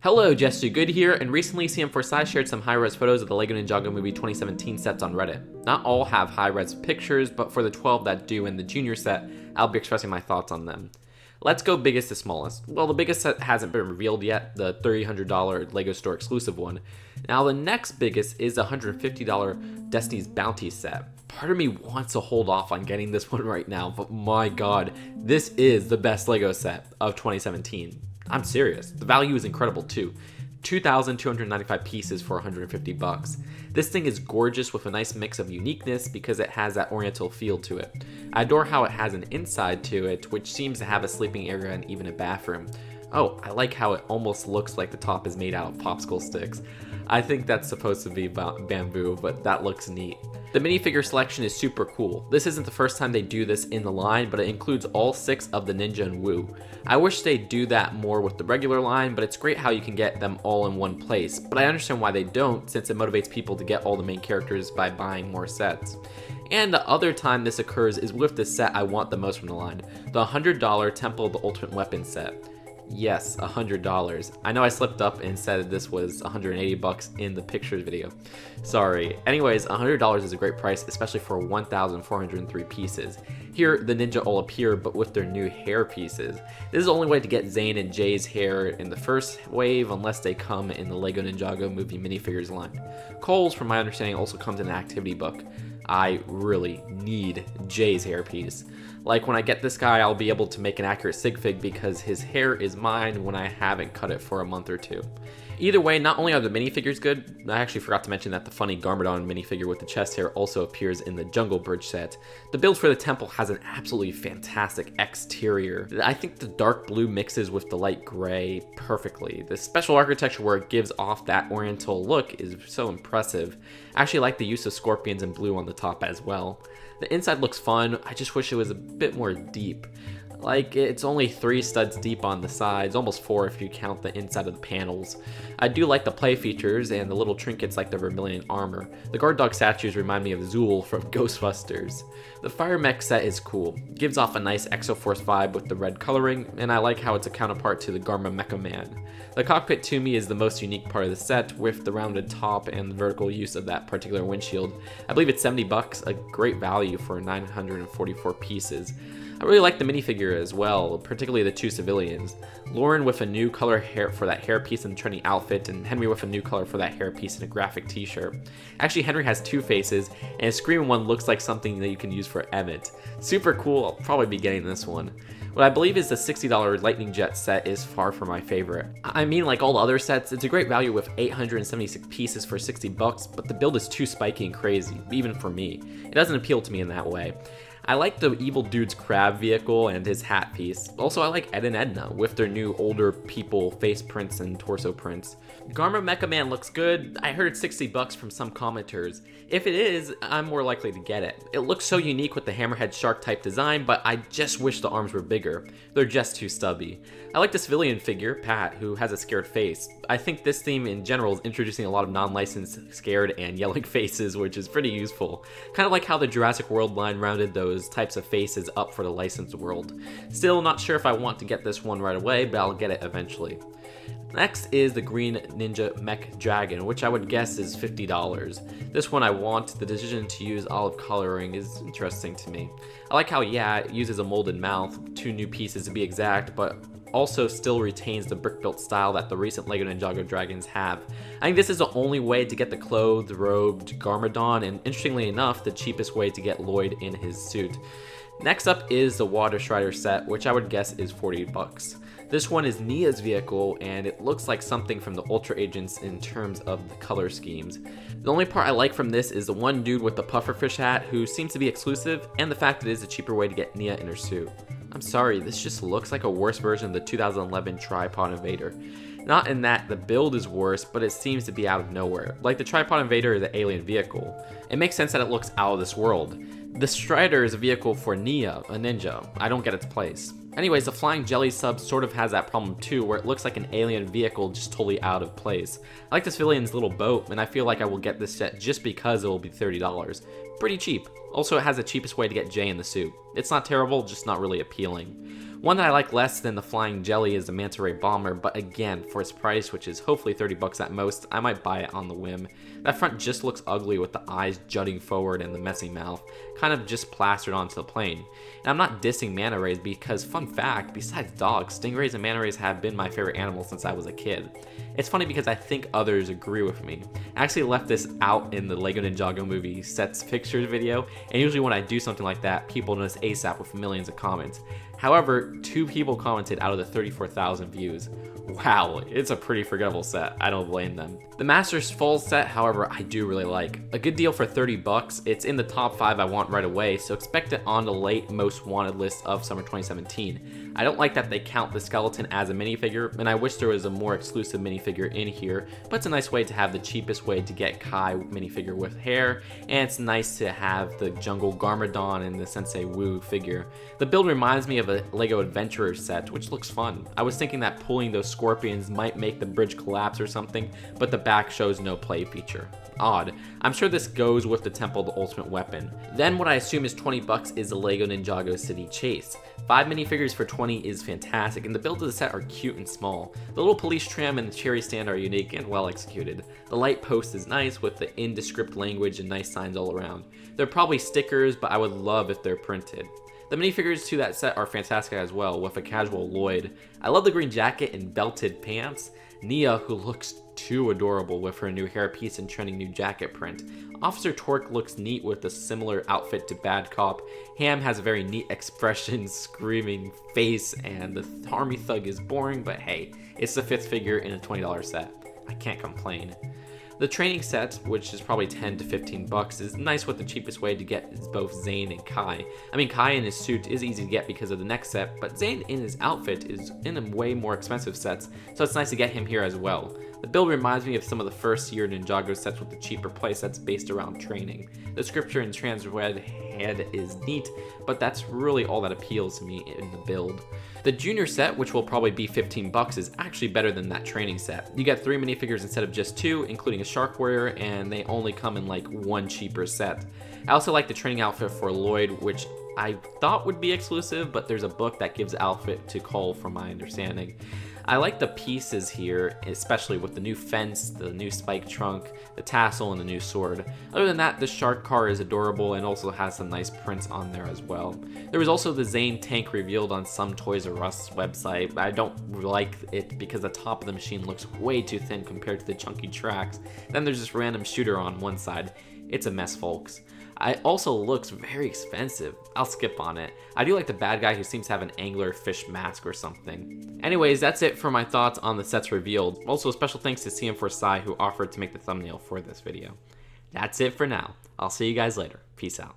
Hello, Just Too Good here, and recently CM4Sci shared some high-res photos of the LEGO Ninjago Movie 2017 sets on Reddit. Not all have high-res pictures, but for the 12 that do in the junior set, I'll be expressing my thoughts on them. Let's go biggest to smallest. Well, the biggest set hasn't been revealed yet, the $300 LEGO Store exclusive one. Now the next biggest is the $150 Destiny's Bounty set. Part of me wants to hold off on getting this one right now, but my god, this is the best LEGO set of 2017. I'm serious. The value is incredible too. 2,295 pieces for 150 bucks. This thing is gorgeous with a nice mix of uniqueness because it has that oriental feel to it. I adore how it has an inside to it, which seems to have a sleeping area and even a bathroom. Oh, I like how it almost looks like the top is made out of popsicle sticks. I think that's supposed to be bamboo, but that looks neat. The minifigure selection is super cool. This isn't the first time they do this in the line, but it includes all 6 of the Ninja and Wu. I wish they'd do that more with the regular line, but it's great how you can get them all in one place. But I understand why they don't, since it motivates people to get all the main characters by buying more sets. And the other time this occurs is with the set I want the most from the line, the $100 Temple of the Ultimate Weapon set. Yes, $100. I know I slipped up and said this was 180 bucks in the pictures video. Sorry. Anyways, $100 is a great price, especially for 1,403 pieces. Here, the ninja all appear, but with their new hair pieces. This is the only way to get Zane and Jay's hair in the first wave, unless they come in the LEGO Ninjago Movie minifigures line. Cole's, from my understanding, also comes in an activity book. I really need Jay's hairpiece. Like when I get this guy, I'll be able to make an accurate sig fig because his hair is mine when I haven't cut it for a month or two. Either way, not only are the minifigures good, I actually forgot to mention that the funny Garmadon minifigure with the chest hair also appears in the Jungle Bridge set. The build for the temple has an absolutely fantastic exterior. I think the dark blue mixes with the light gray perfectly. The special architecture where it gives off that oriental look is so impressive. I actually like the use of scorpions and blue on the top as well. The inside looks fun, I just wish it was a bit more deep. Like, it's only 3 studs deep on the sides, almost 4 if you count the inside of the panels. I do like the play features and the little trinkets like the vermilion armor. The guard dog statues remind me of Zool from Ghostbusters. The Fire Mech set is cool. It gives off a nice Exoforce vibe with the red coloring, and I like how it's a counterpart to the Garma Mecha Man. The cockpit to me is the most unique part of the set, with the rounded top and the vertical use of that particular windshield. I believe it's 70 bucks, a great value for 944 pieces. I really like the minifigure as well, particularly the 2 civilians. Lauren with a new color hair for that hairpiece and trendy outfit, and Henry with a new color for that hairpiece and a graphic t-shirt. Actually, Henry has 2 faces, and his screaming one looks like something that you can use for Emmett. Super cool, I'll probably be getting this one. What I believe is the $60 Lightning Jet set is far from my favorite. I mean, like all the other sets, it's a great value with 876 pieces for 60 bucks, but the build is too spiky and crazy, even for me. It doesn't appeal to me in that way. I like the Evil Dude's crab vehicle and his hat piece. Also, I like Ed and Edna with their new older people face prints and torso prints. Garma Mecha Man looks good. I heard it's 60 bucks from some commenters. If it is, I'm more likely to get it. It looks so unique with the hammerhead shark type design, but I just wish the arms were bigger. They're just too stubby. I like the civilian figure, Pat, who has a scared face. I think this theme in general is introducing a lot of non-licensed scared and yelling faces, which is pretty useful. Kind of like how the Jurassic World line rounded those types of faces up for the licensed world. Still not sure if I want to get this one right away, but I'll get it eventually. Next is the Green Ninja Mech Dragon, which I would guess is $50. This one I want. The decision to use olive coloring is interesting to me. I like how, yeah, it uses a molded mouth, 2 new pieces to be exact, but also still retains the brick-built style that the recent LEGO Ninjago Dragons have. I think this is the only way to get the clothed, robed Garmadon, and interestingly enough, the cheapest way to get Lloyd in his suit. Next up is the Water Strider set, which I would guess is 40 bucks. This one is Nia's vehicle, and it looks like something from the Ultra Agents in terms of the color schemes. The only part I like from this is the one dude with the pufferfish hat, who seems to be exclusive, and the fact that it is a cheaper way to get Nia in her suit. I'm sorry, this just looks like a worse version of the 2011 Tripod Invader. Not in that the build is worse, but it seems to be out of nowhere. Like the Tripod Invader is an alien vehicle. It makes sense that it looks out of this world. The Strider is a vehicle for Nia, a ninja. I don't get its place. Anyways, the Flying Jelly sub sort of has that problem too, where it looks like an alien vehicle just totally out of place. I like the civilian's little boat, and I feel like I will get this set just because it will be $30. Pretty cheap. Also, it has the cheapest way to get Jay in the suit. It's not terrible, just not really appealing. One that I like less than the Flying Jelly is the Manta Ray Bomber, but again, for its price, which is hopefully 30 bucks at most, I might buy it on the whim. That front just looks ugly with the eyes jutting forward and the messy mouth, kind of just plastered onto the plane. And I'm not dissing manta rays because, fun fact, besides dogs, stingrays and manta rays have been my favorite animal since I was a kid. It's funny because I think others agree with me. I actually left this out in the LEGO Ninjago Movie sets pictures video, and usually when I do something like that, people notice ASAP with millions of comments. However, 2 people commented out of the 34,000 views. Wow, it's a pretty forgettable set, I don't blame them. The Masters Full set, however, I do really like. A good deal for 30 bucks, it's in the top 5 I want right away, so expect it on the late most wanted list of summer 2017. I don't like that they count the skeleton as a minifigure, and I wish there was a more exclusive minifigure in here, but it's a nice way to have the cheapest way to get Kai minifigure with hair, and it's nice to have the jungle Garmadon and the Sensei Wu figure. The build reminds me of a LEGO Adventurer set, which looks fun. I was thinking that pulling those scorpions might make the bridge collapse or something, but the back shows no play feature. Odd. I'm sure this goes with the Temple of the Ultimate Weapon. Then what I assume is 20 bucks is the LEGO Ninjago City Chase. 5 minifigures for 20 is fantastic, and the builds of the set are cute and small. The little police tram and the cherry stand are unique and well executed. The light post is nice with the indescript language and nice signs all around. They're probably stickers, but I would love if they're printed. The minifigures to that set are fantastic as well, with a casual Lloyd. I love the green jacket and belted pants. Nia, who looks too adorable with her new hairpiece and trending new jacket print. Officer Torque looks neat with a similar outfit to Bad Cop. Ham has a very neat expression, screaming face, and the army thug is boring, but hey, it's the 5th figure in a $20 set. I can't complain. The training set, which is probably 10 to 15 bucks, is nice with the cheapest way to get is both Zane and Kai. I mean, Kai in his suit is easy to get because of the next set, but Zane in his outfit is in a way more expensive sets, so it's nice to get him here as well. The build reminds me of some of the first year Ninjago sets with the cheaper playsets based around training. The scripture in trans red head is neat, but that's really all that appeals to me in the build. The junior set, which will probably be 15 bucks, is actually better than that training set. You get 3 minifigures instead of just 2, including a Shark Warrior, and they only come in like 1 cheaper set. I also like the training outfit for Lloyd, which I thought would be exclusive, but there's a book that gives outfit to Cole from my understanding. I like the pieces here, especially with the new fence, the new spike trunk, the tassel, and the new sword. Other than that, the shark car is adorable and also has some nice prints on there as well. There was also the Zane tank revealed on some Toys R Us website. I don't like it because the top of the machine looks way too thin compared to the chunky tracks. Then there's this random shooter on one side. It's a mess, folks. It also looks very expensive. I'll skip on it. I do like the bad guy who seems to have an angler fish mask or something. Anyways, that's it for my thoughts on the sets revealed. Also, a special thanks to CM4Sai who offered to make the thumbnail for this video. That's it for now. I'll see you guys later. Peace out.